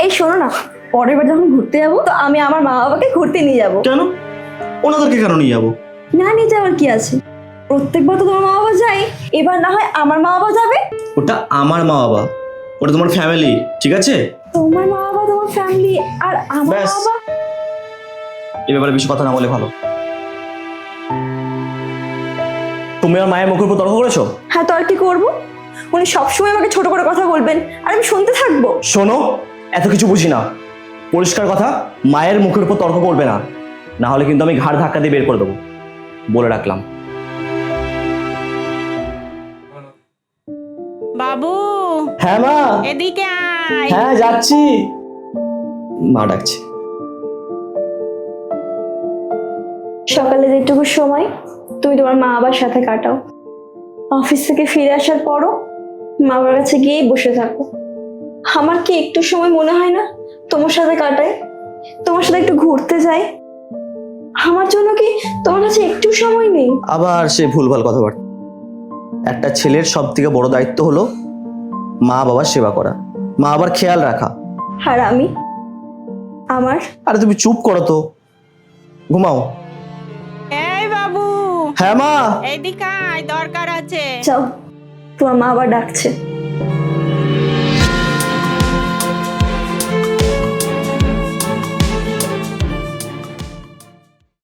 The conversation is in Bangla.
এই শোনো না, পরের বার যখন ঘুরতে যাবো তো আমি আমার মা বাবাকে ঘুরতে নিয়ে যাবো। কেন? ওনাদেরকে কেন নিয়ে যাবো? না নিয়ে যাওয়ার কি আছে, প্রত্যেকবার তো তোমার মা বাবা যায়, এবার না হয় আমার মা বাবা যাবে। ওটা আমার মা বাবা, ওটা তোমার ফ্যামিলি, ঠিক আছে? তোমার মা বাবা তোমার ফ্যামিলি আর আমার ব্যাস। মা বাবা। এ ব্যাপারে বেশি কথা না বলে ভালো। তুমি আর মায়ের মুখের উপর তর্ক করেছো? হ্যাঁ তো আর কি করবো, উনি সবসময় আমাকে ছোট করে কথা বলবেন আর আমি শুনতে থাকবো। শোনো, এত কিছু বুঝি না, পরিষ্কার কথা, মায়ের মুখের উপর তর্ক করবে না, না হলে কিন্তু আমি ঘাড় ধাক্কা দিয়ে বের করে দেবো, বলে রাখলাম। বাবু হ্যাঁ মা। এদিকে আয়। হ্যাঁ যাচ্ছি। মা ডাকছে। সকালে যেটুকু সময় তুমি তোমার মা বাবার সাথে কাটাও, অফিস থেকে ফিরে আসার পরও মা বাবার কাছে গিয়েই বসে থাকো। আমার কি একটু সময় মনে হয় না তোমার সাথে কাটাই, তোমার সাথে একটু ঘুরতে যাই? আমার জন্য কি তোমার কাছে একটু সময় নেই? আবার সে ভুলভাল কথাবার্তা। একটা ছেলের সব থেকে বড় দায়িত্ব হলো মা বাবার সেবা করা, মা বাবার খেয়াল রাখা। আর আমি আমার আরে তুমি চুপ করো তো, ঘুমাও। এই বাবু হ্যাঁ মা। এদিকে আয়, দরকার আছে। যাও, তোমার মা আবার ডাকছে।